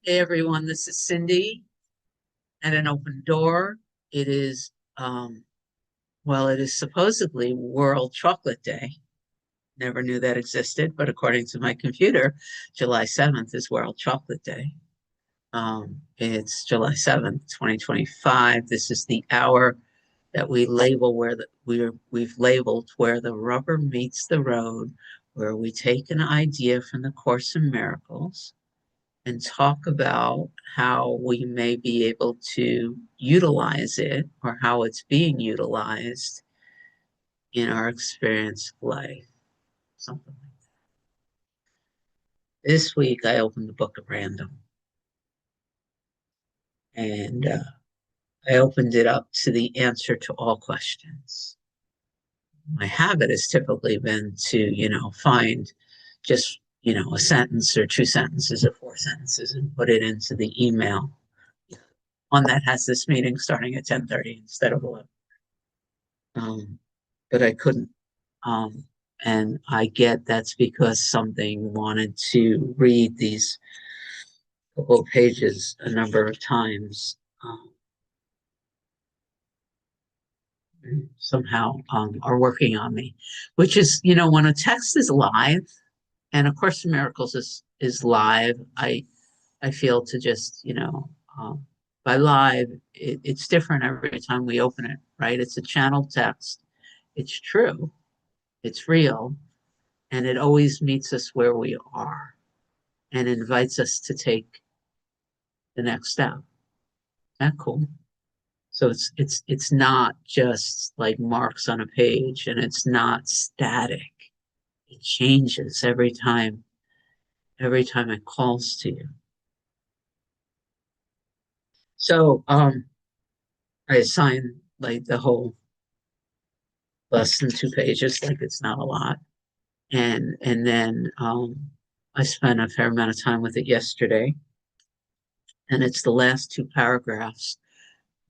Hey everyone, this is Cindy at an open door. It is, it is supposedly World Chocolate Day. Never knew that existed, but according to my computer, July 7th is World Chocolate Day. It's July 7th, 2025. This is the hour that we label we've labeled where the rubber meets the road, where we take an idea from the Course in Miracles and talk about how we may be able to utilize it or how it's being utilized in our experience of life. Something like that. This week, I opened the book at random and I opened it up to the answer to all questions. My habit has typically been to, find just, a sentence or two sentences or four sentences and put it into the email. One that has this meeting starting at 10:30 instead of 11. Um, but I couldn't. Um, and I get that's because something wanted to read these couple of pages a number of times. Somehow are working on me, which is, when a text is live, and of course, Miracles is live. I feel to just, by live, it's different every time we open it, right? It's a channeled text. It's true. It's real. And it always meets us where we are and invites us to take the next step. Isn't that cool? So it's not just like marks on a page, and it's not static. It changes every time it calls to you. So I assign like the whole less than 2 pages, like it's not a lot. And then I spent a fair amount of time with it yesterday. And it's the last two paragraphs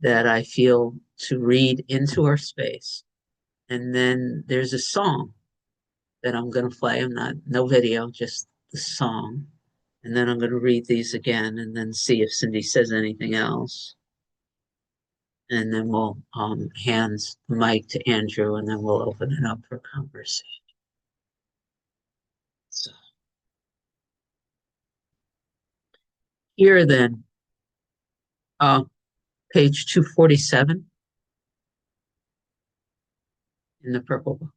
that I feel to read into our space. And then there's a song that I'm going to play. I'm not, no video, just the song. And then I'm going to read these again and then see if Cindy says anything else. And then we'll hand the mic to Andrew and then we'll open it up for conversation. So here then, uh, page 247 in the purple book.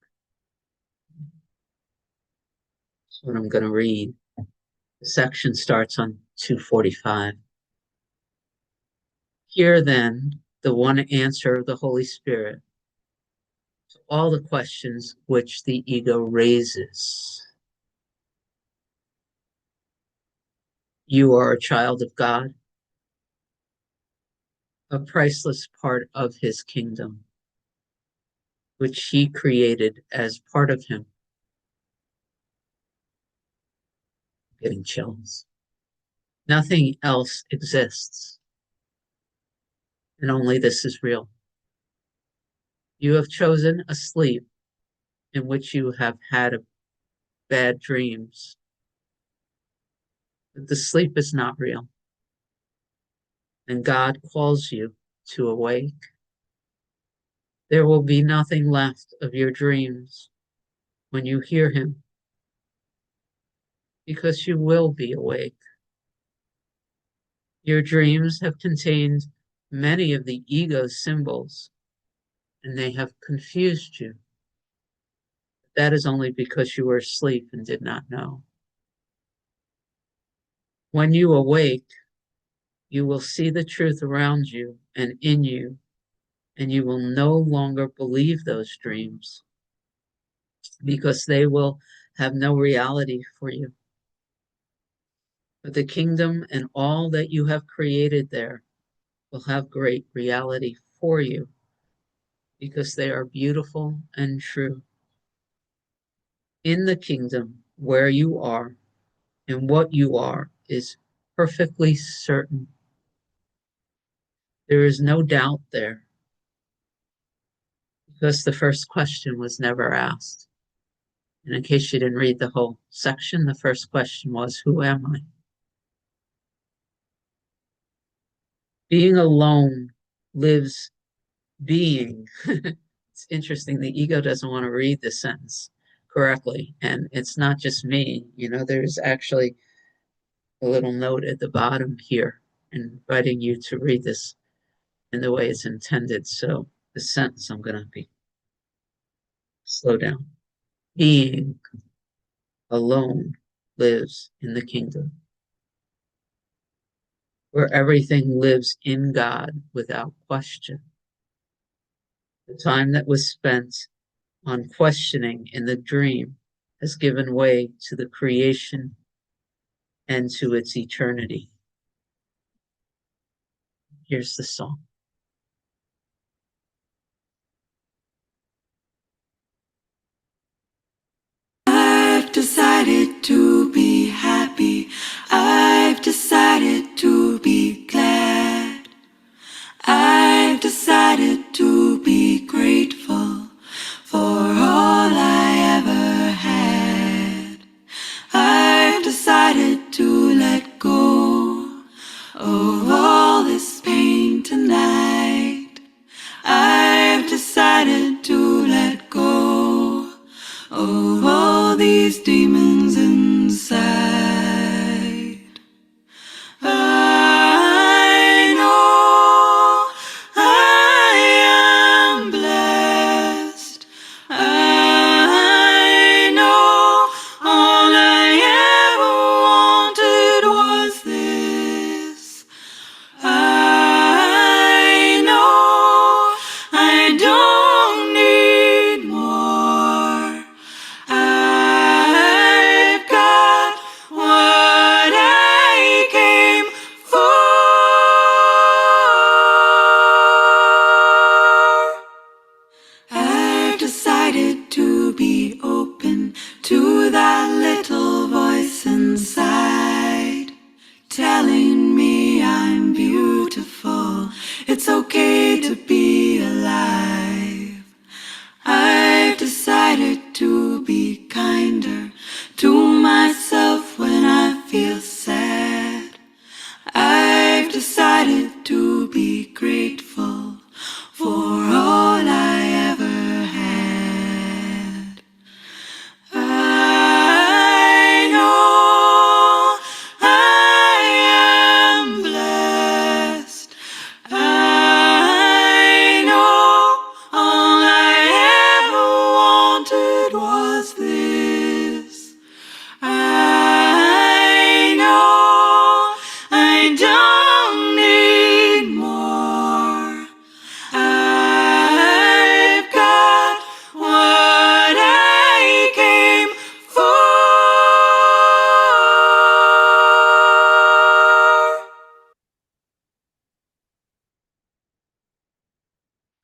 That's what I'm going to read. The section starts on 245. Hear then the one answer of the Holy Spirit to all the questions which the ego raises. You are a child of God, a priceless part of his kingdom, which he created as part of him. Getting chills. Nothing else exists, and only this is real. You have chosen a sleep in which you have had bad dreams. But the sleep is not real, and God calls you to awake. There will be nothing left of your dreams when you hear him, because you will be awake. Your dreams have contained many of the ego's symbols, and they have confused you. That is only because you were asleep and did not know. When you awake, you will see the truth around you and in you, and you will no longer believe those dreams because they will have no reality for you. But the kingdom and all that you have created there will have great reality for you because they are beautiful and true. In the kingdom where you are and what you are is perfectly certain. There is no doubt there because the first question was never asked. And in case you didn't read the whole section, the first question was, who am I? Being alone lives being. It's interesting. The ego doesn't want to read the sentence correctly. And it's not just me. There's actually a little note at the bottom here inviting you to read this in the way it's intended. So the sentence, I'm going to be slow down. Being alone lives in the kingdom where everything lives in God without question. The time that was spent on questioning in the dream has given way to the creation and to its eternity. Here's the song. I've decided to be happy. I've decided to be glad. I've decided to be grateful for all I ever had. I've decided to let go of all this pain tonight. I've decided to let go of all these demons inside. I know I am blessed. I know all I ever wanted was this. I know I don't need more. I've got what I came for. I've decided to be open to that little voice inside, telling me I'm beautiful. It's okay to be alive. I've decided to be kinder to myself when I feel sad. I've decided to be grateful for all I ever had. I know I am blessed. I know all I ever wanted was this. I know I don't need more. I've got what I came for.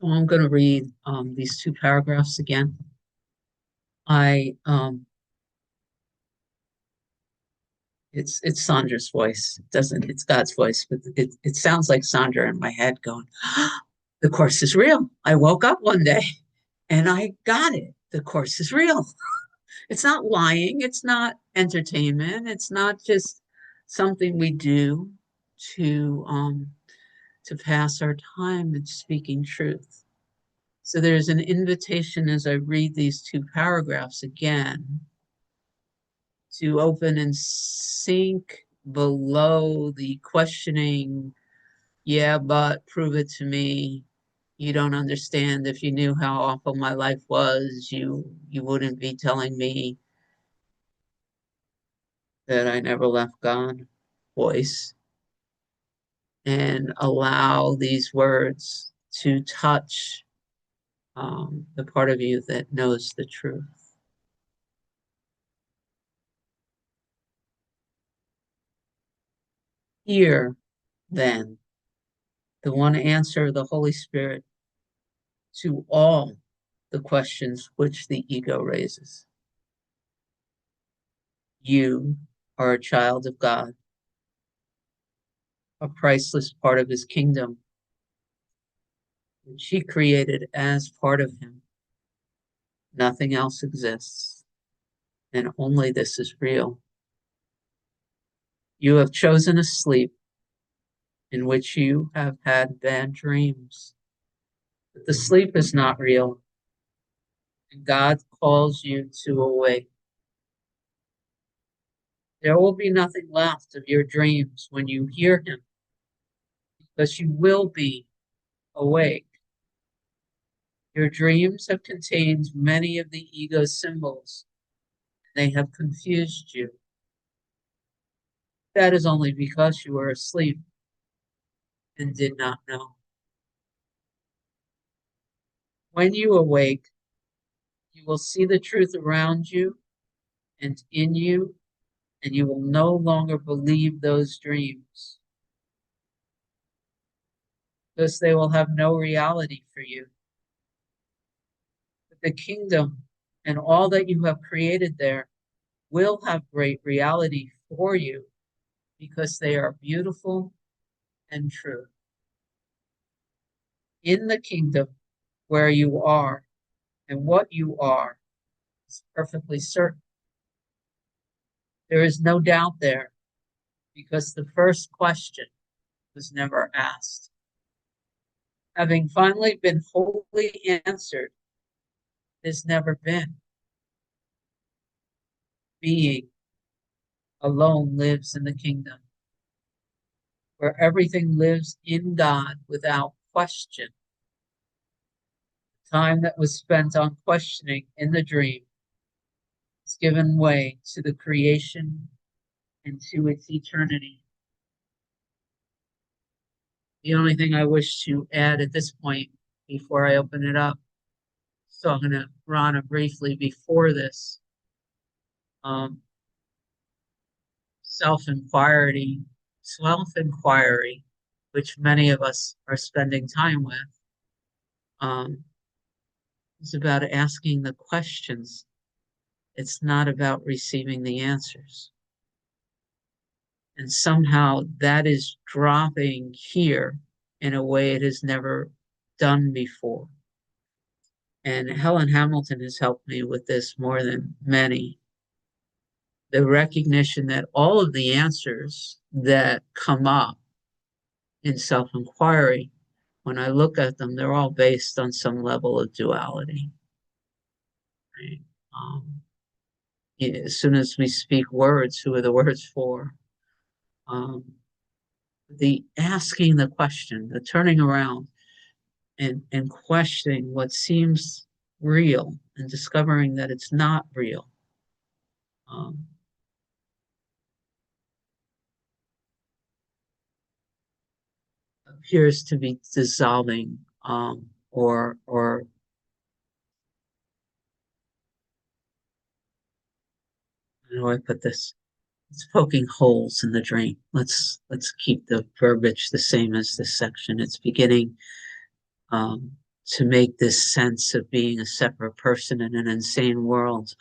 Well, I'm going to read these two paragraphs again. It's Sandra's voice. It's God's voice, but it sounds like Sandra in my head going, the course is real. I woke up one day and I got it. The course is real. It's not lying. It's not entertainment. It's not just something we do to pass our time in speaking truth. So there's an invitation as I read these two paragraphs again to open and sink below the questioning, yeah, but prove it to me. You don't understand. If you knew how awful my life was, you wouldn't be telling me that I never left God voice, and allow these words to touch the part of you that knows the truth. Hear, then, the one answer of the Holy Spirit to all the questions which the ego raises. You are a child of God, a priceless part of his kingdom, which he created as part of him. Nothing else exists, and only this is real. You have chosen a sleep, in which you have had bad dreams. But the sleep is not real, and God calls you to awake. There will be nothing left of your dreams when you hear him, because you will be awake. Your dreams have contained many of the ego symbols. They have confused you. That is only because you were asleep and did not know. When you awake, you will see the truth around you and in you, and you will no longer believe those dreams, because they will have no reality for you. But the kingdom and all that you have created there will have great reality for you, because they are beautiful and true. In the kingdom where you are and what you are is perfectly certain. There is no doubt there, because the first question was never asked. Having finally been wholly answered, has never been. Being alone lives in the kingdom, where everything lives in God without question. Time that was spent on questioning in the dream is given way to the creation and to its eternity. The only thing I wish to add at this point before I open it up, so I'm going to run it briefly before this, um, self-inquiry, self-inquiry, which many of us are spending time with, um, is about asking the questions. It's not about receiving the answers. And somehow that is dropping here in a way it has never done before. And Helen Hamilton has helped me with this more than many. The recognition that all of the answers that come up in self-inquiry, when I look at them, they're all based on some level of duality. Right? As soon as we speak words, who are the words for? The asking the question, the turning around and questioning what seems real and discovering that it's not real. Appears to be dissolving, or how do I put this? It's poking holes in the drain. Let's keep the verbiage the same as this section. It's beginning to make this sense of being a separate person in an insane world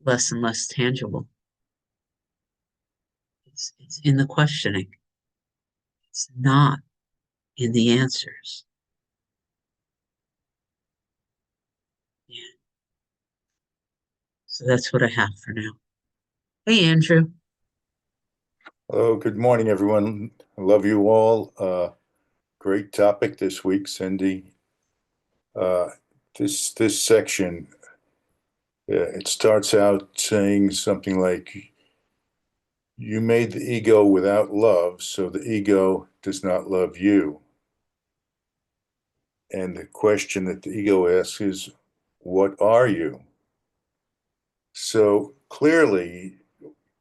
less and less tangible. It's in the questioning. It's not in the answers. Yeah. So that's what I have for now. Hey, Andrew. Hello, good morning, everyone. I love you all. Great topic this week, Cindy. This section, it starts out saying something like, you made the ego without love, so the ego does not love you. And the question that the ego asks is, what are you? So clearly,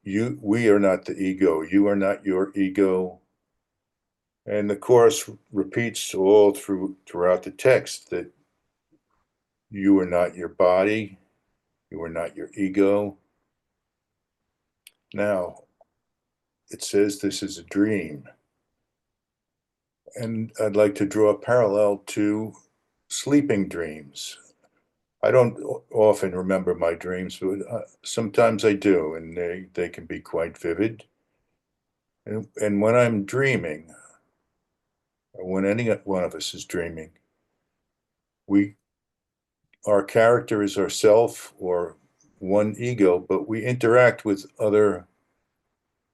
we are not the ego. You are not your ego. And the chorus repeats all throughout the text that you are not your body, you are not your ego. Now, it says this is a dream. And I'd like to draw a parallel to sleeping dreams. I don't often remember my dreams, but sometimes I do, and they can be quite vivid. And when I'm dreaming, or when any one of us is dreaming, our character is ourself or one ego, but we interact with other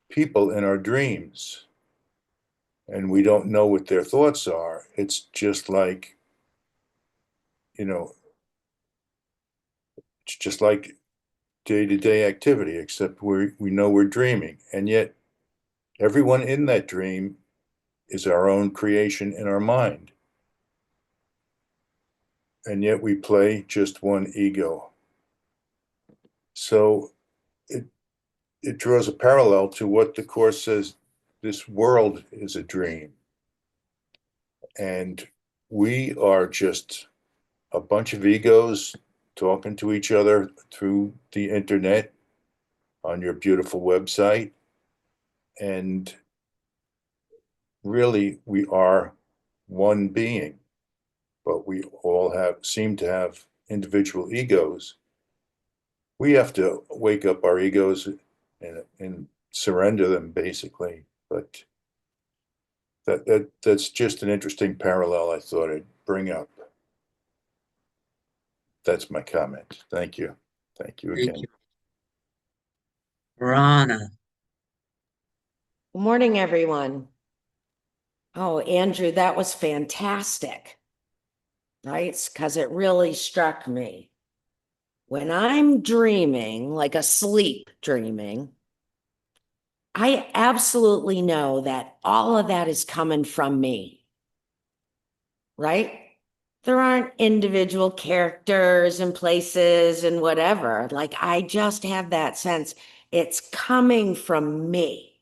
people in our dreams. and we don't know what their thoughts are. It's just like, it's just like day-to-day activity, except we know we're dreaming. And yet everyone in that dream is our own creation in our mind. And yet we play just one ego. So it draws a parallel to what the Course says, this world is a dream. And we are just a bunch of egos talking to each other through the internet on your beautiful website. And really, we are one being, but we all seem to have individual egos. We have to wake up our egos and surrender them, basically. But that's just an interesting parallel I thought I'd bring up. That's my comment. Thank you. Thank you Thank again. you. Rana. Good morning, everyone. Oh, Andrew, that was fantastic. Right? Because it really struck me. When I'm dreaming, like asleep dreaming, I absolutely know that all of that is coming from me. Right? There aren't individual characters and places and whatever. Like I just have that sense it's coming from me.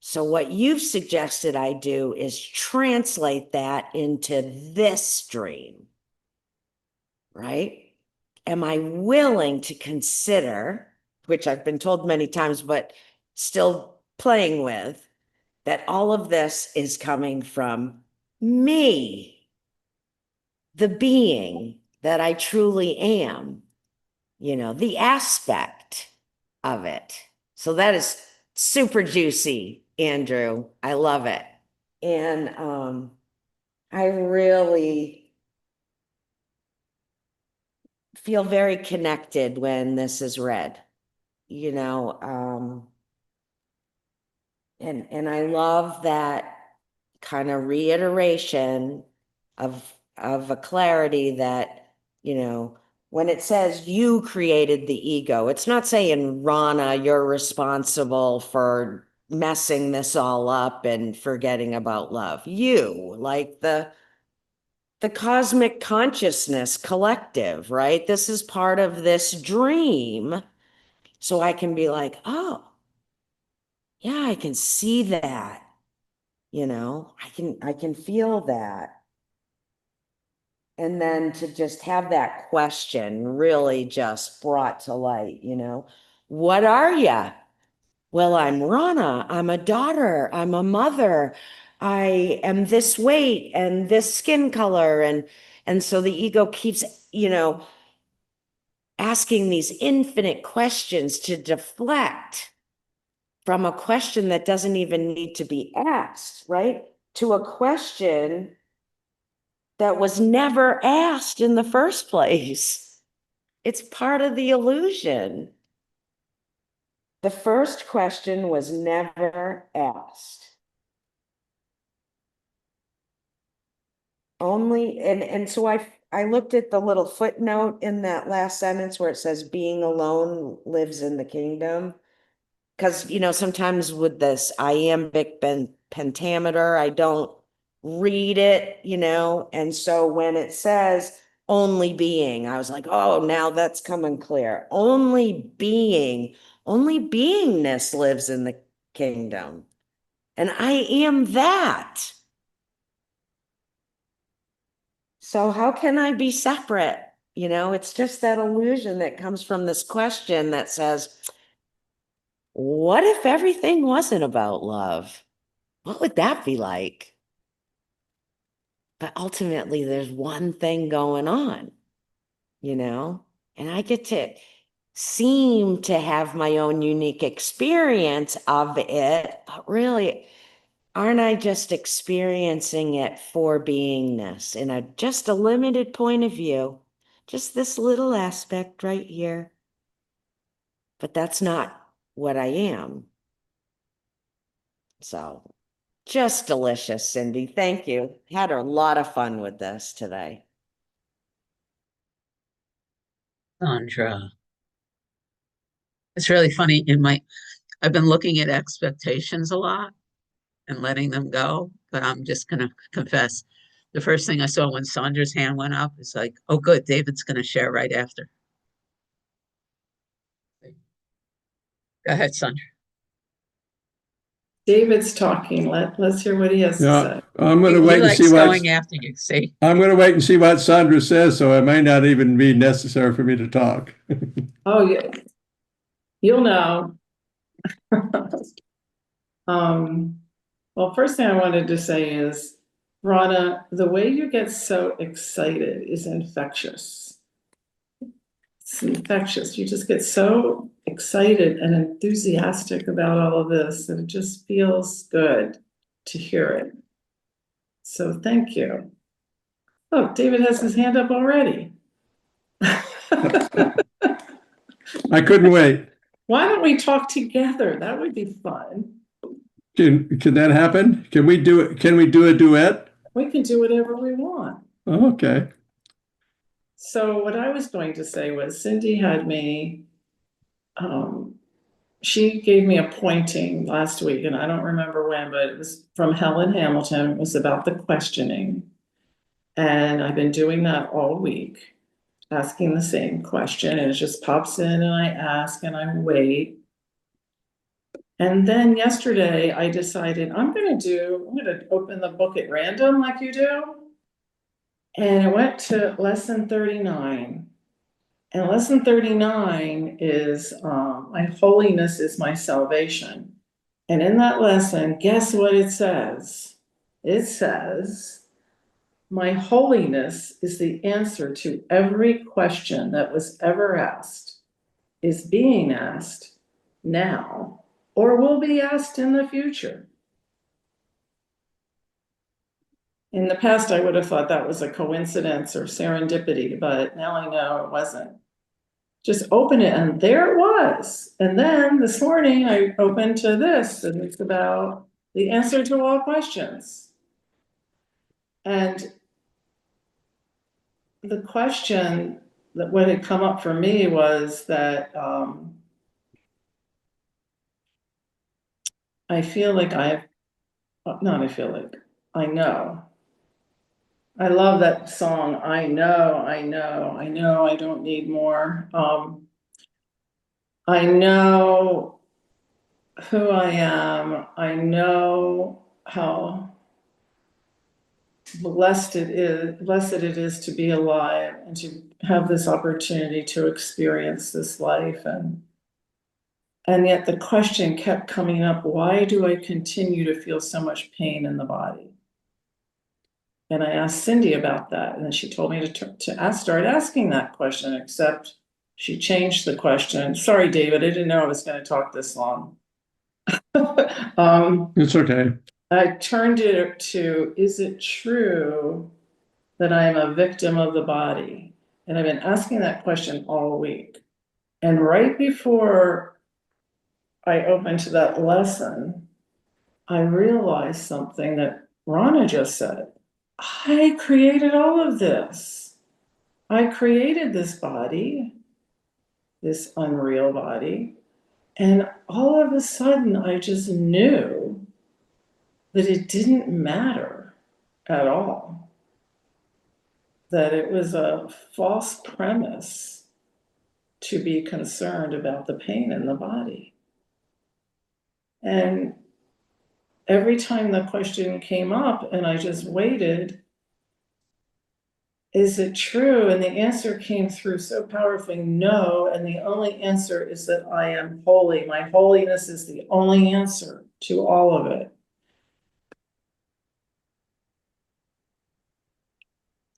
So what you've suggested I do is translate that into this dream, right? Am I willing to consider, which I've been told many times, but still playing with, that all of this is coming from me, the being that I truly am, the aspect of it. So that is super juicy, Andrew. I love it. And I really feel very connected when this is read, and I love that kind of reiteration of a clarity that, when it says you created the ego, it's not saying, Rana, you're responsible for messing this all up and forgetting about love. You, like the cosmic consciousness collective, right? This is part of this dream. So I can be like, oh, yeah, I can see that. I can feel that. And then to just have that question really just brought to light, what are you? Well, I'm Rana. I'm a daughter. I'm a mother. I am this weight and this skin color. And so the ego keeps, asking these infinite questions to deflect from a question that doesn't even need to be asked, right? To a question that was never asked in the first place. It's part of the illusion. The first question was never asked. Only, and so I looked at the little footnote in that last sentence where it says being alone lives in the kingdom. Because, sometimes with this iambic pentameter, I don't read it, and so when it says only being, I was like, oh, now that's coming clear. Only beingness lives in the kingdom. And I am that. So how can I be separate? It's just that illusion that comes from this question that says, what if everything wasn't about love? What would that be like? But ultimately, there's one thing going on, and I get to seem to have my own unique experience of it, but really, aren't I just experiencing it for beingness in just a limited point of view? Just this little aspect right here. But that's not what I am. So Just delicious, Cindy. Thank you. Had a lot of fun with this today. Sandra. It's really funny I've been looking at expectations a lot and letting them go, but I'm just gonna confess. The first thing I saw when Sandra's hand went up is like, oh, good, David's gonna share right after. Go ahead, Sandra. David's talking. Let's hear what he has to Yeah, say. I'm going He to wait and see likes what going after you, see? I'm going to wait and see what Sandra says, so it may not even be necessary for me to talk. Oh, yeah. You'll know. Well, first thing I wanted to say is, Rana, the way you get so excited is infectious. It's infectious. You just get so excited and enthusiastic about all of this, and it just feels good to hear it. So thank you. Oh, David has his hand up already. I couldn't wait. Why don't we talk together? That would be fun. Can that happen? Can we do it? Can we do a duet? We can do whatever we want. Oh, okay. So what I was going to say was Cindy had me, she gave me a pointing last week, and I don't remember when, but it was from Helen Hamilton. It was about the questioning. And I've been doing that all week, asking the same question, and it just pops in and I ask and I wait. And then yesterday I decided I'm going to open the book at random like you do. And I went to lesson 39. And lesson 39 is my holiness is my salvation. And in that lesson, guess what it says? It says, my holiness is the answer to every question that was ever asked, is being asked now, or will be asked in the future. In the past, I would have thought that was a coincidence or serendipity, but now I know it wasn't. Just open it, and there it was. And then this morning, I opened to this, and it's about the answer to all questions. And the question that what had come up for me was that I feel like I know. I love that song. I know, I don't need more. I know who I am. I know how blessed it is to be alive and to have this opportunity to experience this life. And yet the question kept coming up, why do I continue to feel so much pain in the body? And I asked Cindy about that, and then she told me to start asking that question, except she changed the question. Sorry, David, I didn't know I was going to talk this long. It's okay. I turned it to, is it true that I am a victim of the body? And I've been asking that question all week. And right before I opened to that lesson, I realized something that Rana just said. I created all of this. I created this body, this unreal body. And all of a sudden, I just knew that it didn't matter at all. That it was a false premise to be concerned about the pain in the body. And every time the question came up and I just waited, is it true? And the answer came through so powerfully, no. And the only answer is that I am holy. My holiness is the only answer to all of it.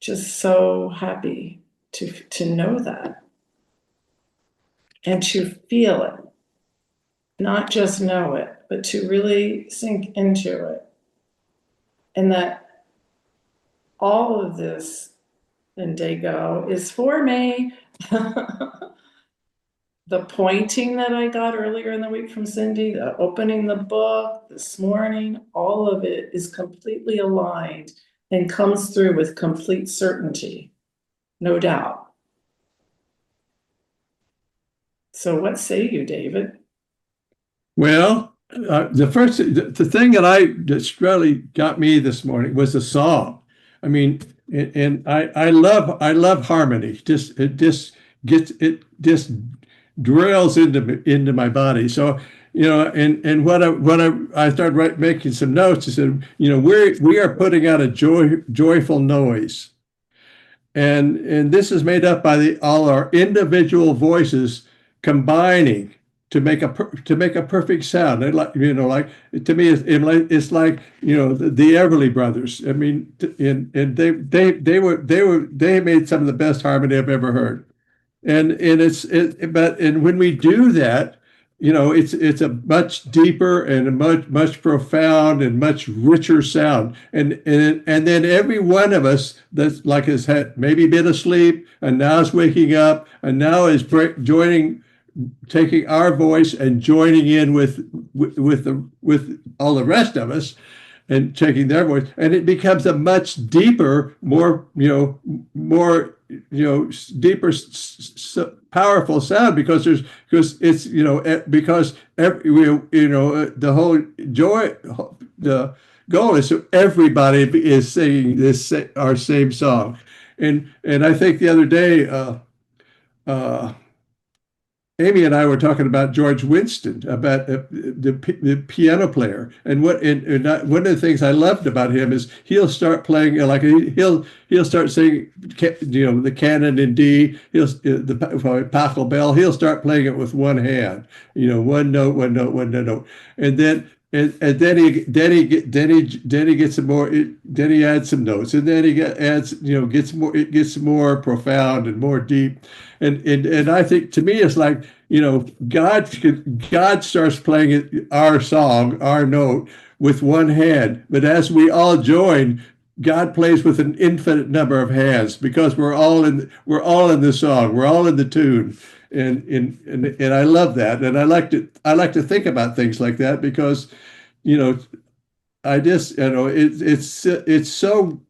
Just so happy to know that and to feel it, not just know it, but to really sink into it. And that all of this Indigo is for me. the pointing that I got earlier in the week from Cindy, the opening the book this morning, all of it is completely aligned and comes through with complete certainty, no doubt. So what say you, David? Well, the thing that's really got me this morning was the song. I mean, and I love harmony. It just drills into my body. So, and I started making some notes. I said, we are putting out a joyful noise, and this is made up by all our individual voices combining to make a perfect sound. They like to me, it's like the Everly Brothers. I mean, and they made some of the best harmony I've ever heard. And when we do that, it's a much deeper and a much profound and much richer sound. And then every one of us that's like has had maybe been asleep and now is waking up and now is joining, taking our voice and joining in with all the rest of us and taking their voice, and it becomes a much deeper, more deeper, powerful sound because the whole joy, the goal is so everybody is singing our same song, and I think the other day. Amy and I were talking about George Winston, about the piano player, and one of the things I loved about him is he'll start playing he'll start singing, the canon in D, the Pachelbel. He'll start playing it with one hand, one note, one note, one note, and then. And then he gets some more. Then he adds some notes, and then it gets more profound and more deep. And I think to me it's like God starts playing our song, our note with one hand, but as we all join, God plays with an infinite number of hands because we're all in the song, we're all in the tune. And I love that, and I like to think about things like that because I just it's so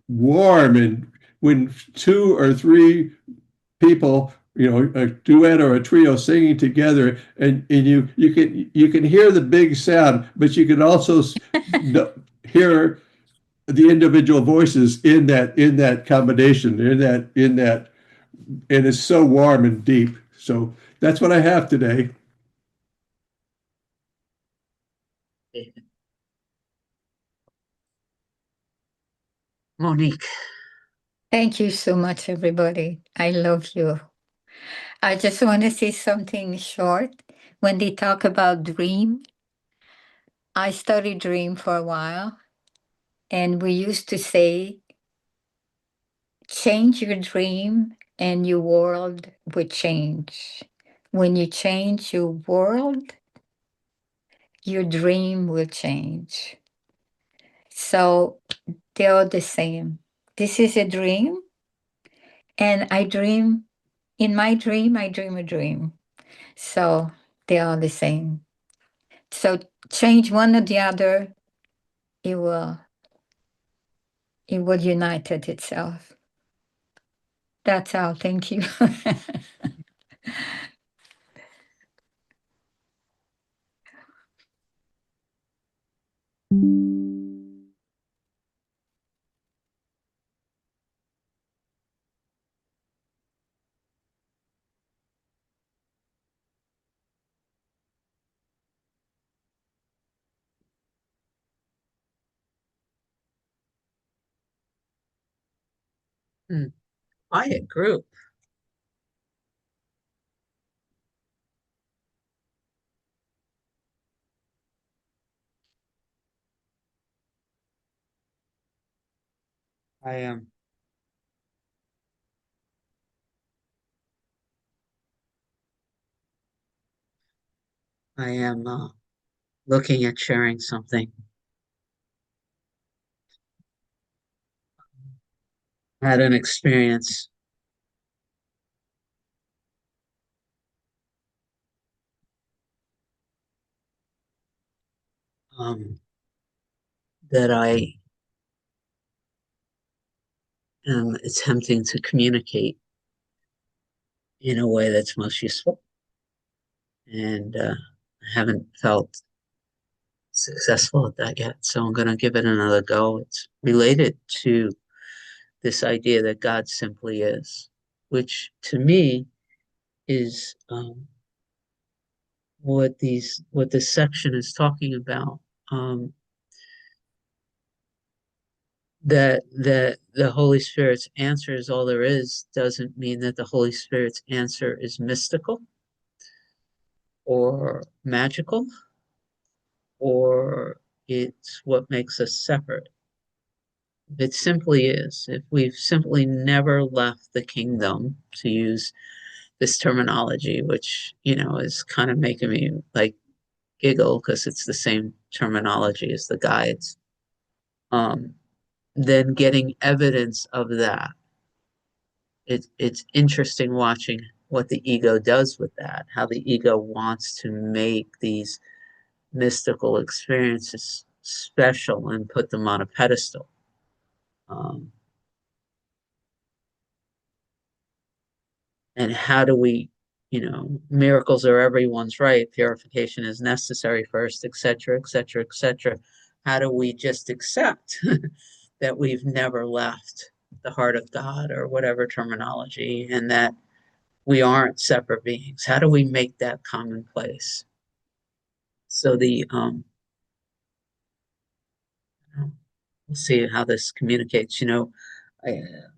warm, and when two or three people, a duet or a trio singing together, and you can hear the big sound, but you can also hear the individual voices in that combination, and it's so warm and deep. So that's what I have today. Monique. Thank you so much, everybody. I love you. I just want to say something short. When they talk about dream, I studied dream for a while, and we used to say, change your dream and your world will change. When you change your world, your dream will change. So they are the same. This is a dream, and I dream. In my dream, I dream a dream. So they are the same. So change one or the other, it will unite it itself. That's all. Thank you. Quiet group. I am. Looking at sharing something. I had an experience that I am attempting to communicate in a way that's most useful. And I haven't felt successful at that yet, so I'm going to give it another go. It's related to this idea that God simply is, which to me is what this section is talking about. That the Holy Spirit's answer is all there is doesn't mean that the Holy Spirit's answer is mystical or magical, or it's what makes us separate. It simply is. If we've simply never left the kingdom, to use this terminology, which, you know, is kind of making me like giggle because it's the same terminology as the guides, then getting evidence of that. It's interesting watching what the ego does with that, how the ego wants to make these mystical experiences special and put them on a pedestal. And how do we, you know, miracles are everyone's right, purification is necessary first, etc., etc., etc. How do we just accept that we've never left the heart of God, or whatever terminology, and that we aren't separate beings? How do we make that commonplace? So we'll see how this communicates. You know,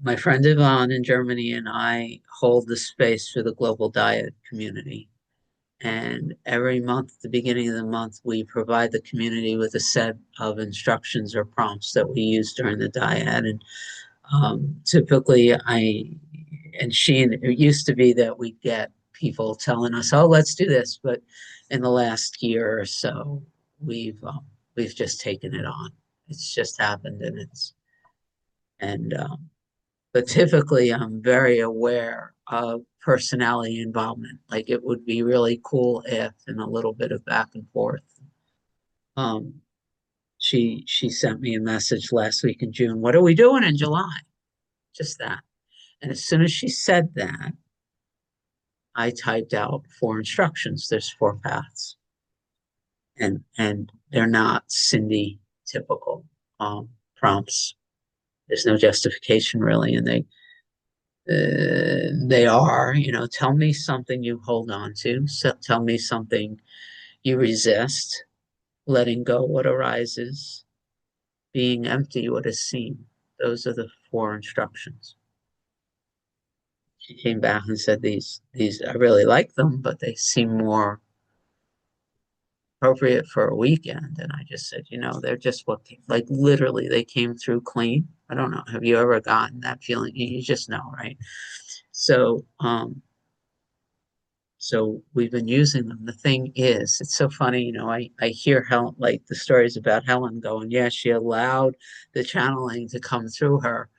my friend Yvonne in Germany and I hold the space for the Global Diet community. And every month, at the beginning of the month, we provide the community with a set of instructions or prompts that we use during the diet. And typically, it used to be that we get people telling us, "Oh, let's do this," but in the last year or so, we've just taken it on. It's just happened, but typically I'm very aware of personality involvement. Like, it would be really cool if, and a little bit of back and forth. She sent me a message last week in June. What are we doing in July? Just that. And as soon as she said that, I typed out 4 instructions. There's 4 paths. And they're not Cindy typical prompts. There's no justification really, and they are, you know, tell me something you hold on to. So tell me something you resist, letting go what arises, being empty what is seen. Those are the 4 instructions. She came back and said, these I really like them, but they seem more appropriate for a weekend. And I just said, you know, they're just what, like, literally they came through clean. I don't know. Have you ever gotten that feeling? You just know, right? So we've been using them. The thing is, it's so funny, you know, I hear Helen, like the stories about Helen going, yeah, she allowed the channeling to come through her,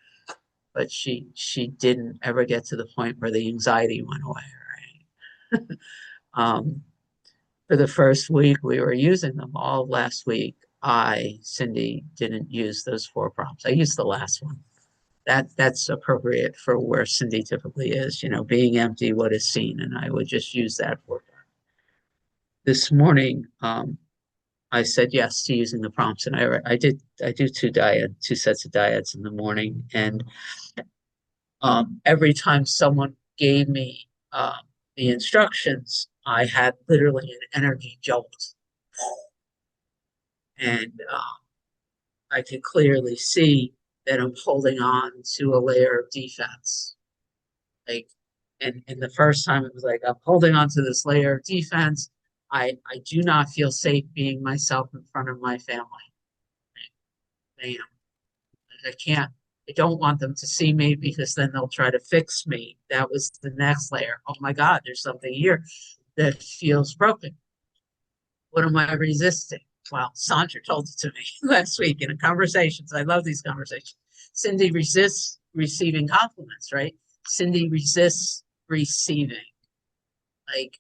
but she didn't ever get to the point where the anxiety went away, right? For the first week we were using them. All last week, Cindy, didn't use those 4 prompts. I used the last one. That's appropriate for where Cindy typically is, you know, being empty what is seen, and I would just use that for her. This morning, I said yes to using the prompts, and I do 2 sets of diets in the morning, and every time someone gave me the instructions, I had literally an energy jolt, and I could clearly see that I'm holding on to a layer of defense. Like, and the first time it was like, I'm holding on to this layer of defense. I do not feel safe being myself in front of my family. Bam. I can't, I don't want them to see me because then they'll try to fix me. That was the next layer. Oh my God, there's something here that feels broken. What am I resisting? Well, Sandra told it to me last week in a conversation. I love these conversations. Cindy resists receiving compliments, right? Cindy resists receiving. Like,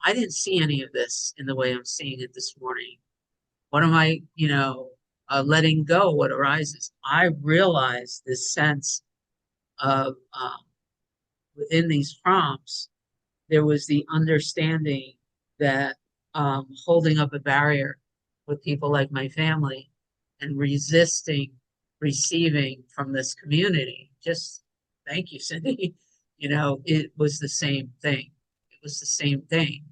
I didn't see any of this in the way I'm seeing it this morning. What am I, letting go what arises? I realize this sense of, within these prompts, there was the understanding that holding up a barrier with people like my family and resisting receiving from this community. Just thank you, Cindy. It was the same thing. It was the same thing.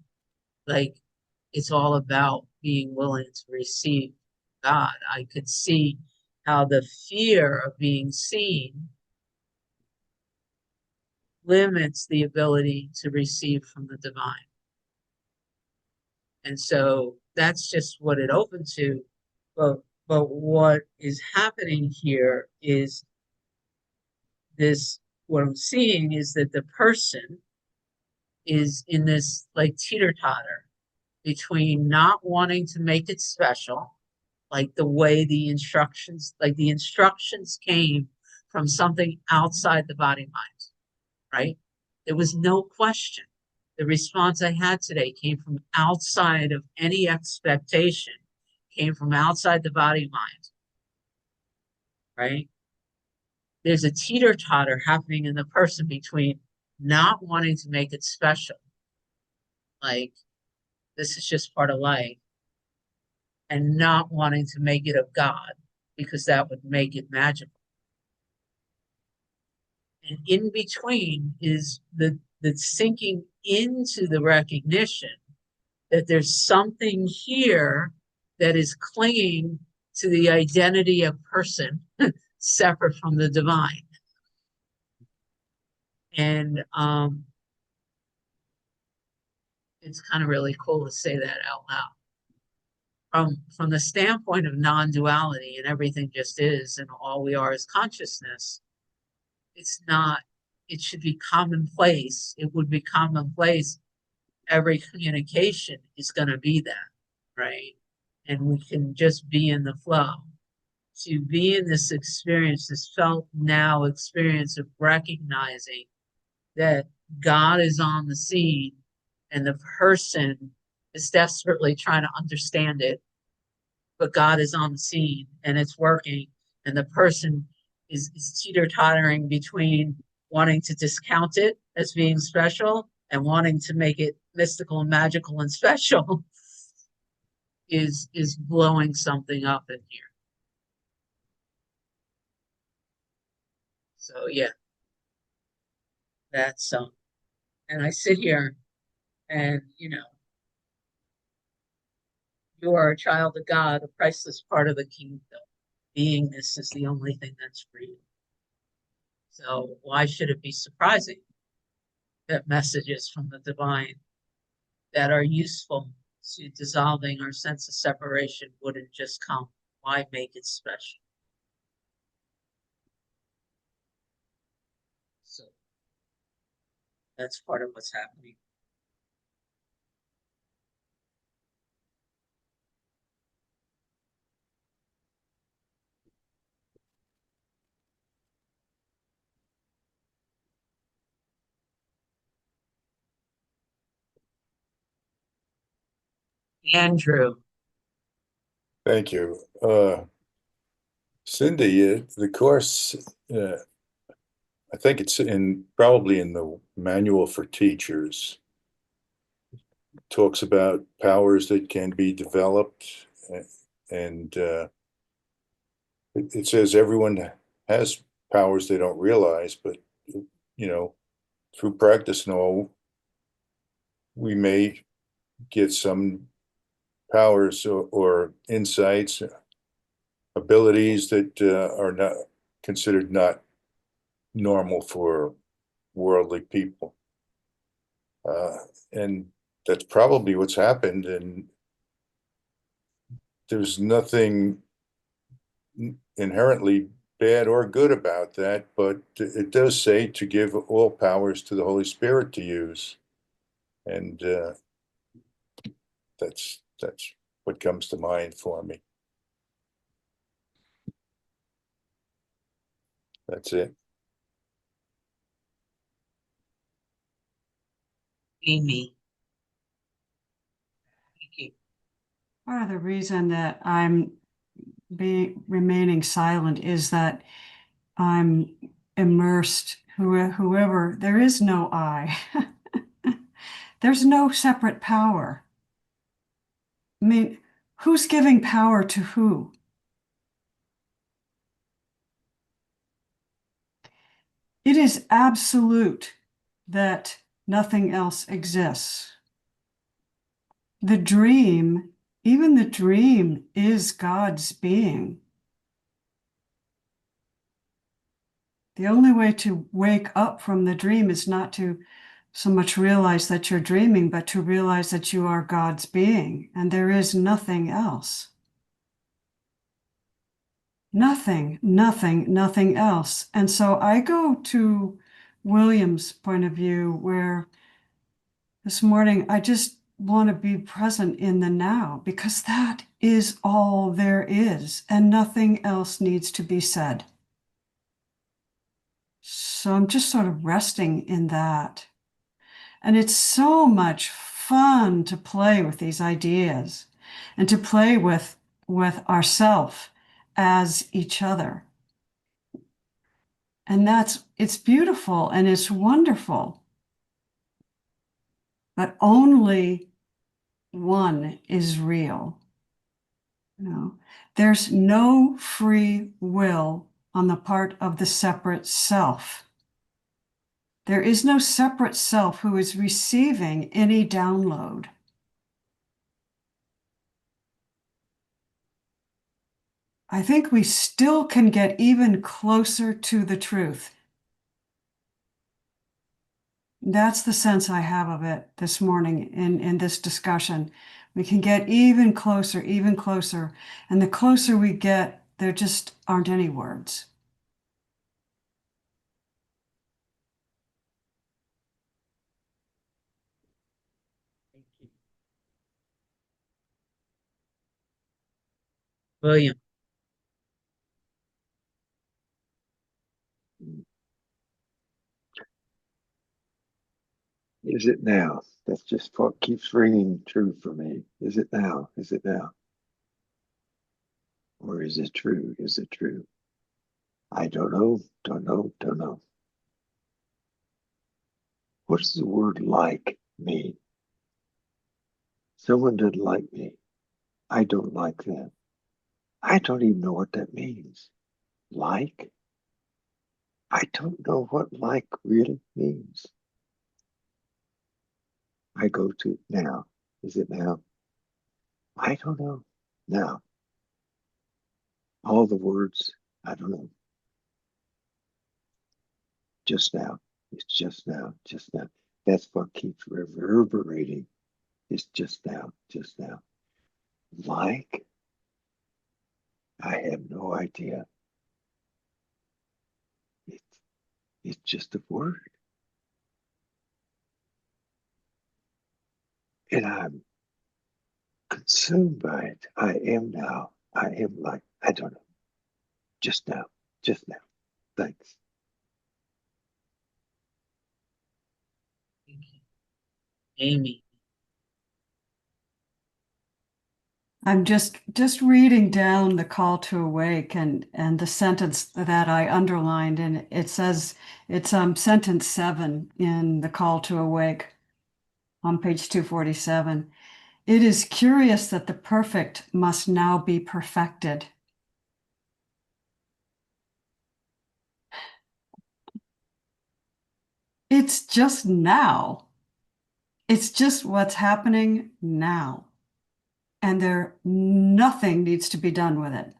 Like, it's all about being willing to receive God. I could see how the fear of being seen limits the ability to receive from the divine. And so that's just what it opened to. But what is happening here is this, what I'm seeing is that the person is in this like teeter-totter between not wanting to make it special, like the instructions came from something outside the body mind, right? There was no question. The response I had today came from outside of any expectation, came from outside the body mind, right? There's a teeter-totter happening in the person between not wanting to make it special, like this is just part of life, and not wanting to make it of God because that would make it magical. And in between is the sinking into the recognition that there's something here that is clinging to the identity of person separate from the divine. And it's kind of really cool to say that out loud. From the standpoint of non-duality and everything just is, and all we are is consciousness, it's not, it should be commonplace. It would be commonplace. Every communication is going to be that, right? And we can just be in the flow. To be in this experience, this felt now experience of recognizing that God is on the scene and the person is desperately trying to understand it, but God is on the scene and it's working, and the person is teeter-tottering between wanting to discount it as being special and wanting to make it mystical and magical and special is blowing something up in here. So yeah, that's and I sit here and you are a child of God, a priceless part of the kingdom. Beingness is the only thing that's free. So why should it be surprising that messages from the divine that are useful to dissolving our sense of separation wouldn't just come? Why make it special? So that's part of what's happening. Andrew. Thank you. Cindy, the course, I think it's probably in the manual for teachers, talks about powers that can be developed, and it says everyone has powers they don't realize, but through practice and all, we may get some powers or insights, abilities that are not considered not normal for worldly people. And that's probably what's happened. And there's nothing inherently bad or good about that, but it does say to give all powers to the Holy Spirit to use. And that's what comes to mind for me. That's it. Amy. Thank you. Part of the reason that I'm remaining silent is that I'm immersed, whoever, there is no I. There's no separate power. I mean, who's giving power to who? It is absolute that nothing else exists. The dream, even the dream, is God's being. The only way to wake up from the dream is not to so much realize that you're dreaming, but to realize that you are God's being, and there is nothing else. Nothing, nothing, nothing else. And so I go to William's point of view, where this morning I just want to be present in the now, because that is all there is, and nothing else needs to be said. So I'm just sort of resting in that. And it's so much fun to play with these ideas and to play with ourself as each other. And it's beautiful and it's wonderful. But only one is real. You know, there's no free will on the part of the separate self. There is no separate self who is receiving any download. I think we still can get even closer to the truth. That's the sense I have of it this morning in this discussion. We can get even closer, even closer. And the closer we get, there just aren't any words. William, Is it now? That's just what keeps ringing true for me. Is it now? Is it now? Or is it true? Is it true? I don't know, don't know, don't know. What does the word like mean? Someone didn't like me. I don't like them. I don't even know what that means. Like? I don't know what like really means. I go to now. Is it now? I don't know. Now. All the words, I don't know. Just now. It's just now, just now. That's what keeps reverberating. It's just now, just now. Like? I have no idea. It's just a word. And I'm consumed by it. I am now. I am like, I don't know. Just now, just now. Thanks. Amy, I'm just reading down the call to awake and the sentence that I underlined, and it says it's sentence 7 in the call to awake on page 247. It is curious that the perfect must now be perfected. It's just now. It's just what's happening now. And nothing needs to be done with it.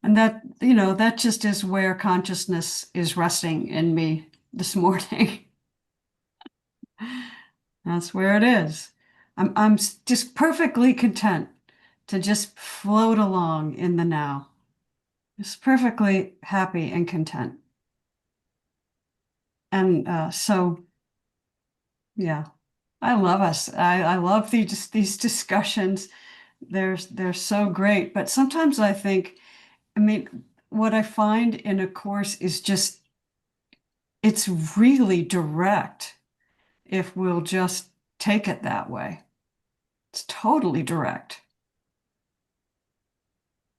And that just is where consciousness is resting in me this morning. That's where it is. I'm just perfectly content to just float along in the now. Just perfectly happy and content. And so, yeah, I love us. I love these discussions. They're so great. But sometimes I think, what I find in a course is just, it's really direct. if we'll just take it that way. It's totally direct.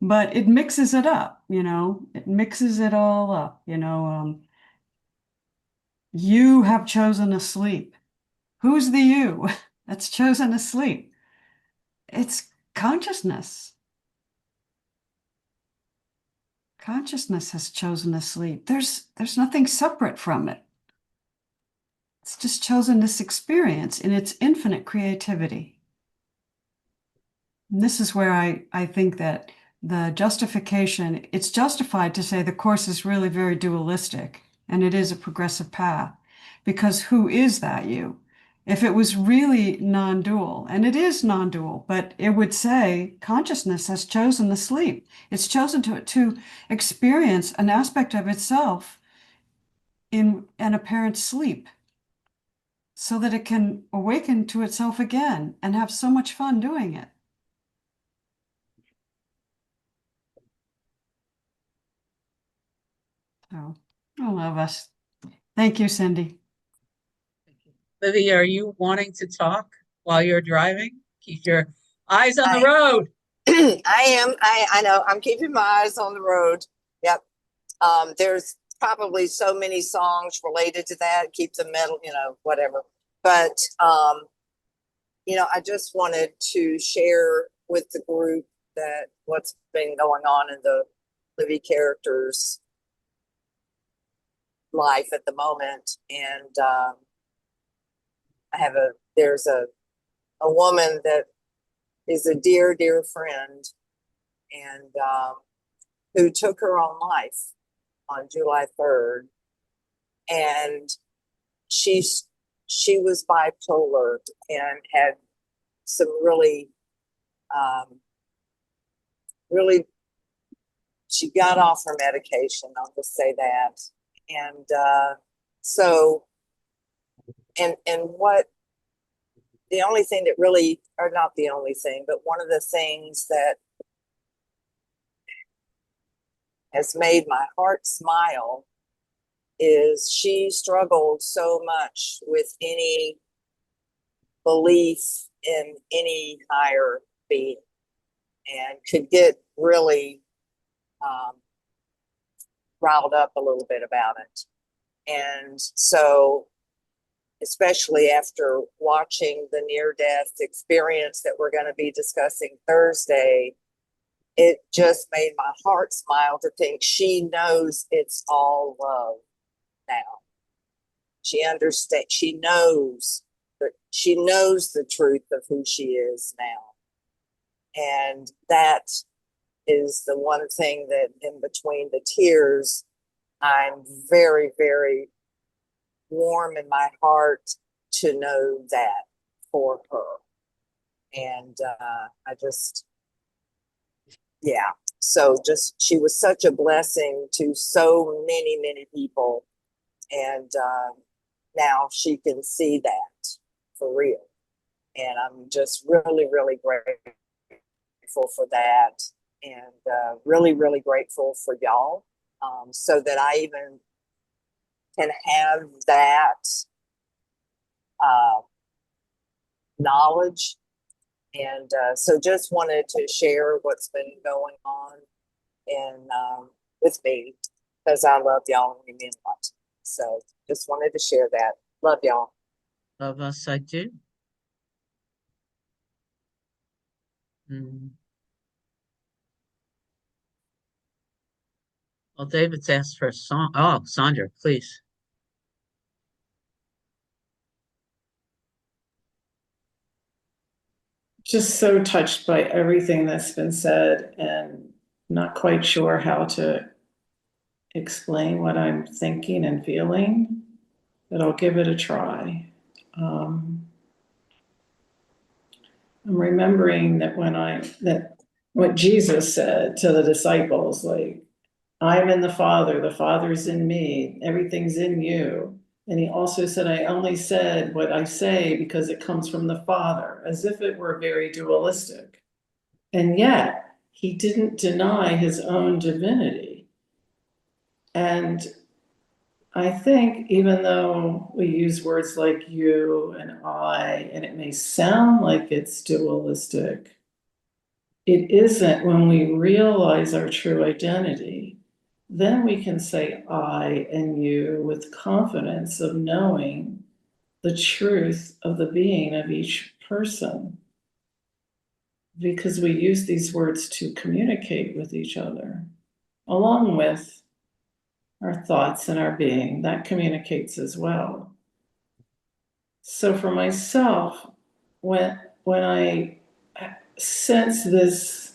But it mixes it up, it mixes it all up, you have chosen to sleep. Who's the you that's chosen to sleep? It's consciousness. Consciousness has chosen to sleep. There's nothing separate from it. It's just chosen this experience in its infinite creativity. And this is where I think that the justification, it's justified to say the Course is really very dualistic, and it is a progressive path, because who is that you? If it was really non-dual, and it is non-dual, but it would say consciousness has chosen to sleep. It's chosen to experience an aspect of itself in an apparent sleep, so that it can awaken to itself again and have so much fun doing it. So, all of us. Thank you, Cindy. Livy, are you wanting to talk while you're driving? Keep your eyes on the road. I am. I know. I'm keeping my eyes on the road. Yep. There's probably so many songs related to that. Keep the metal, whatever. But I just wanted to share with the group that what's been going on in the Livy character's life at the moment. And there's a woman that is a dear, dear friend, and who took her own life on July 3rd. And she was bipolar and had some really, she got off her medication, I'll just say that. And what the only thing that really, or not the only thing, but one of the things that has made my heart smile is she struggled so much with any belief in any higher being and could get really riled up a little bit about it. And so, especially after watching the near-death experience that we're going to be discussing Thursday, it just made my heart smile to think she knows it's all love now. She understands, she knows the truth of who she is now. And that is the one thing that in between the tears, I'm very, very warm in my heart to know that for her. And so she was such a blessing to so many, many people. And now she can see that for real. And I'm just really, really grateful for that. And really, really grateful for y'all, so that I even can have that knowledge. And so just wanted to share what's been going on with me, because I love y'all and you mean a lot. So just wanted to share that. Love y'all. Love us, I do. Well, David's asked for a song. Oh, Sandra, please. Just so touched by everything that's been said and not quite sure how to explain what I'm thinking and feeling, but I'll give it a try. I'm remembering that what Jesus said to the disciples, like, I'm in the Father's in me, everything's in you. And he also said, I only said what I say because it comes from the Father, as if it were very dualistic. And yet he didn't deny his own divinity. And I think even though we use words like you and I, and it may sound like it's dualistic, it isn't when we realize our true identity. Then we can say I and you with confidence of knowing the truth of the being of each person. Because we use these words to communicate with each other, along with our thoughts and our being, that communicates as well. So for myself, when I sense this,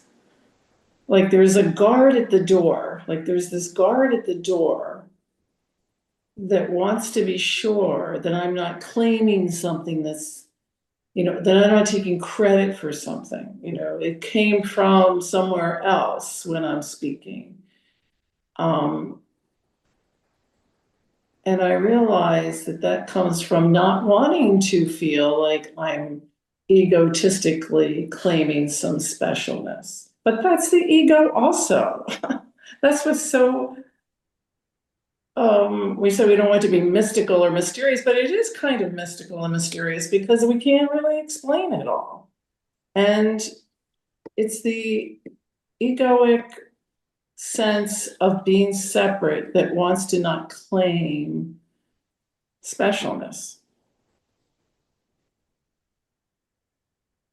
like there's a guard at the door, like there's this guard at the door that wants to be sure that I'm not claiming something that's, that I'm not taking credit for something, it came from somewhere else when I'm speaking. And I realize that comes from not wanting to feel like I'm egotistically claiming some specialness. But that's the ego also. That's what's so, we say we don't want to be mystical or mysterious, but it is kind of mystical and mysterious because we can't really explain it all. And it's the egoic sense of being separate that wants to not claim specialness.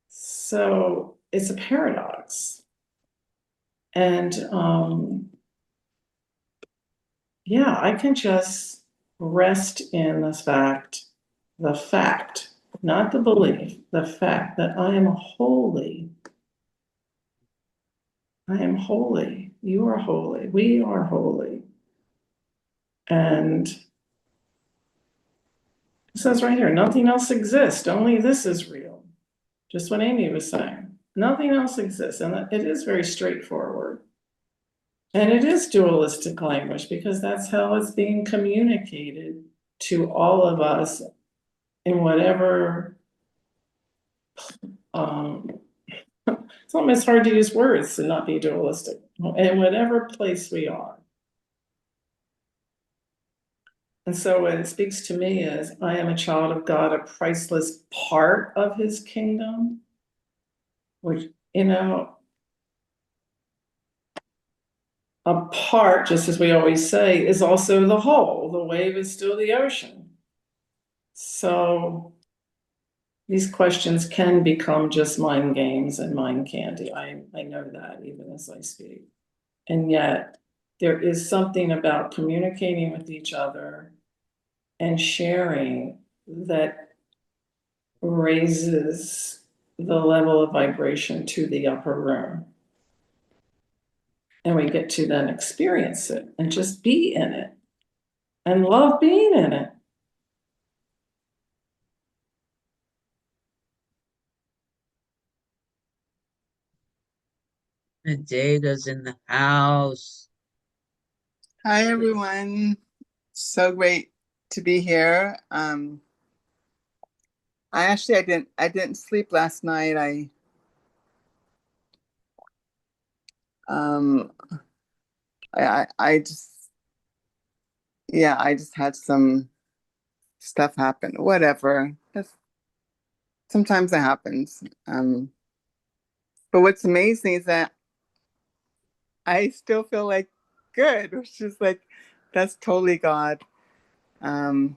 So it's a paradox. And yeah, I can just rest in the fact, not the belief, the fact that I am holy. I am holy. You are holy. We are holy. And it says right here, nothing else exists. Only this is real. Just what Amy was saying. Nothing else exists. And it is very straightforward. And it is dualistic language because that's how it's being communicated to all of us in whatever, it's almost hard to use words to not be dualistic, in whatever place we are. And so what it speaks to me is I am a child of God, a priceless part of his kingdom, which, a part, just as we always say, is also the whole. The wave is still the ocean. So these questions can become just mind games and mind candy. I know that even as I speak. And yet there is something about communicating with each other and sharing that raises the level of vibration to the upper room. And we get to then experience it and just be in it and love being in it. Medega's in the house. Hi, everyone. So great to be here. I didn't sleep last night. I just had some stuff happen. Whatever. Sometimes it happens. But what's amazing is that I still feel like good, which is like, that's totally God. And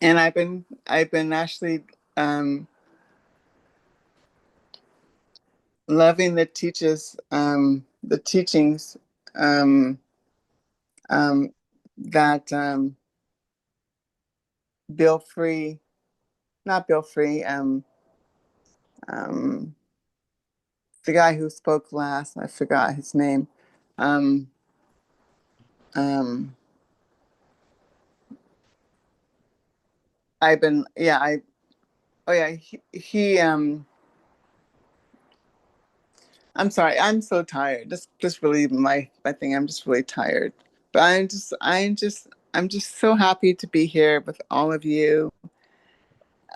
I've been actually loving the teachings that Bill Free, not Bill Free, the guy who spoke last, I forgot his name. I've been, yeah, he I'm sorry, I'm so tired. Just really my thing. I'm just really tired. But I'm just so happy to be here with all of you.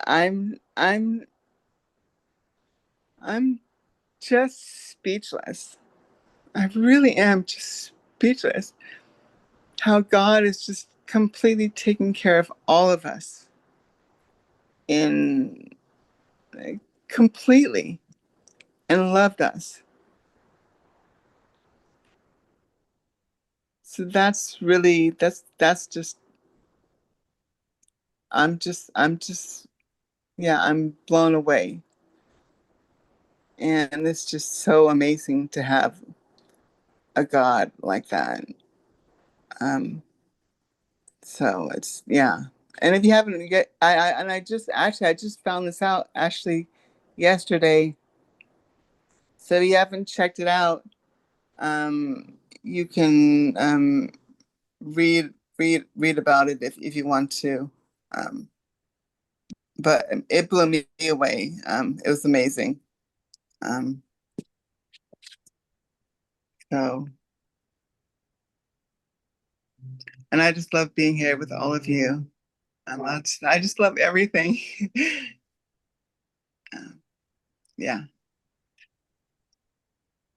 I'm just speechless. I really am just speechless. how God is just completely taking care of all of us in completely and loved us. So that's really, that's just, I'm just, yeah, I'm blown away. And it's just so amazing to have a God like that. So it's, yeah. And if you haven't yet, I just found this out actually yesterday. So if you haven't checked it out, you can read about it if you want to. But it blew me away. It was amazing. So, and I just love being here with all of you. I just love everything. Yeah.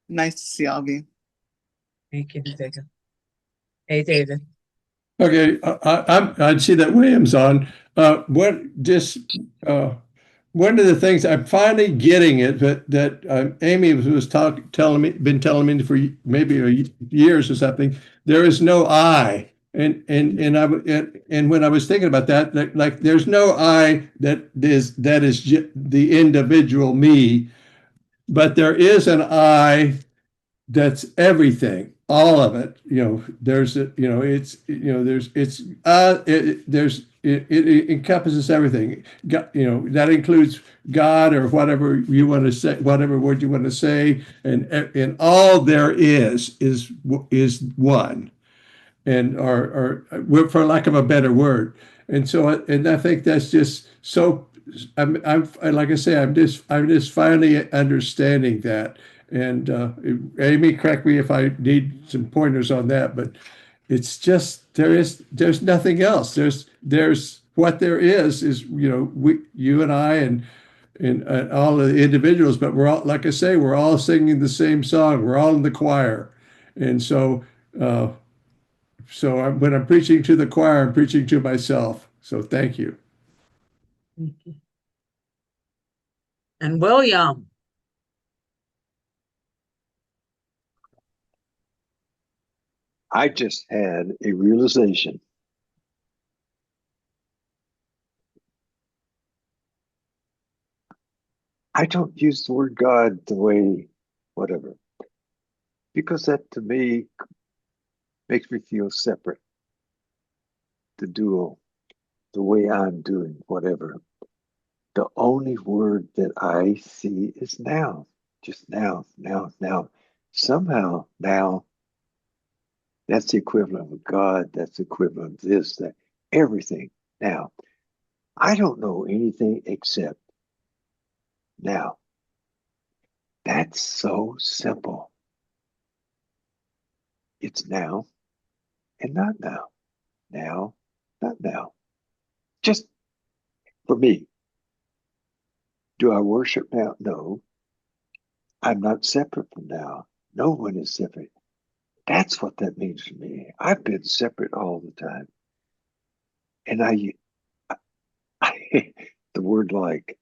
Nice to see all of you. Thank you, Jacob. Hey, David. Okay, I see that William's on. One of the things I'm finally getting it, that Amy was telling me for maybe years or something. There is no I, and when I was thinking about that, like there's no I that is the individual me, but there is an I that's everything, all of it. There's it encompasses everything. That includes God, or whatever you want to say, whatever word you want to say, and all there is one, and or for lack of a better word. And so, and I think that's just so. I'm like I say, I'm just finally understanding that. And Amy, correct me if I need some pointers on that, but it's just there's nothing else. There's what there is you and I and all the individuals, but we're all, like I say, we're all singing the same song. We're all in the choir, and so when I'm preaching to the choir, I'm preaching to myself. So thank you. Thank you. And William. I just had a realization. I don't use the word God the way, whatever, because that to me makes me feel separate. The dual, the way I'm doing whatever. The only word that I see is now, just now. Somehow now, that's the equivalent of God, that's the equivalent of this, that, everything now. I don't know anything except now. That's so simple. It's now and not now. Now, not now. Just for me. Do I worship now? No. I'm not separate from now. No one is separate. That's what that means for me. I've been separate all the time. And the word like,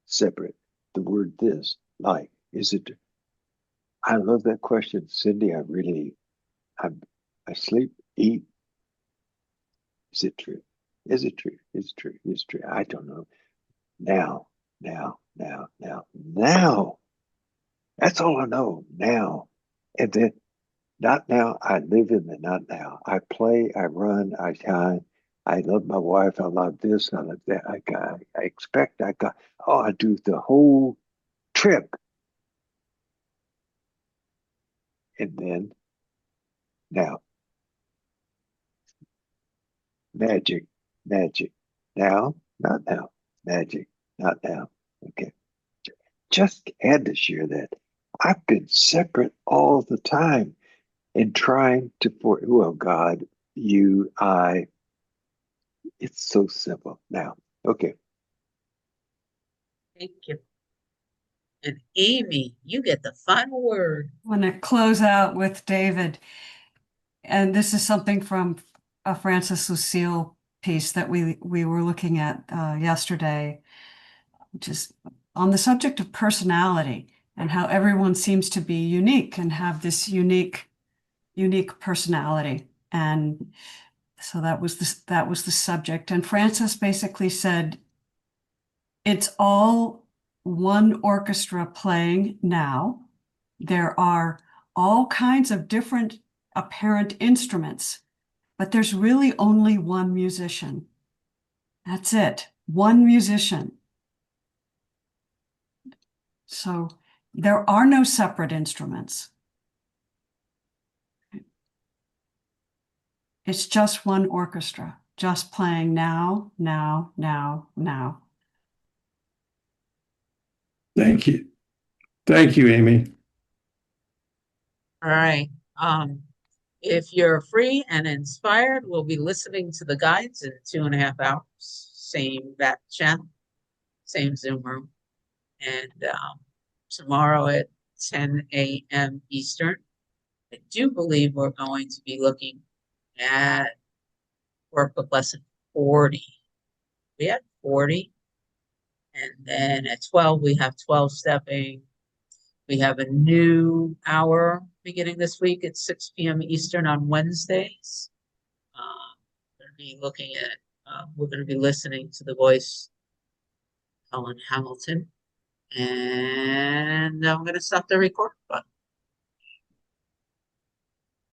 separate, the word this, like, is it? I love that question, Cindy. I sleep, eat. Is it true? Is it true? Is it true? Is it true? I don't know. Now. That's all I know now. And then not now. I live in the not now. I play, I run, I shine. I love my wife. I love this. I love that. I expect. I do the whole trip. And then now, magic. Now, not now. Magic, not now. Okay. Just had to share that. I've been separate all the time and trying to, God, you, I. It's so simple now. Okay. Thank you. And Amy, you get the final word. I want to close out with David. and this is something from a Francis Lucille piece that we were looking at yesterday, which is on the subject of personality and how everyone seems to be unique and have this unique personality. And so that was the subject. And Francis basically said, it's all one orchestra playing now. There are all kinds of different apparent instruments, but there's really only one musician. That's it, one musician. So there are no separate instruments. It's just one orchestra, just playing now, now, now, now. Thank you. Thank you, Amy. All right. If you're free and inspired, we'll be listening to the guides in 2.5 hours. Same back channel, same Zoom room. And tomorrow at 10 a.m. Eastern, I do believe we're going to be looking at workbook lesson 40. We had 40. And then at 12, we have 12 stepping. We have a new hour beginning this week at 6 p.m. Eastern on Wednesdays. We're going to be looking at, we're going to be listening to the voice, Helen Hamilton. And I'm going to stop the record button.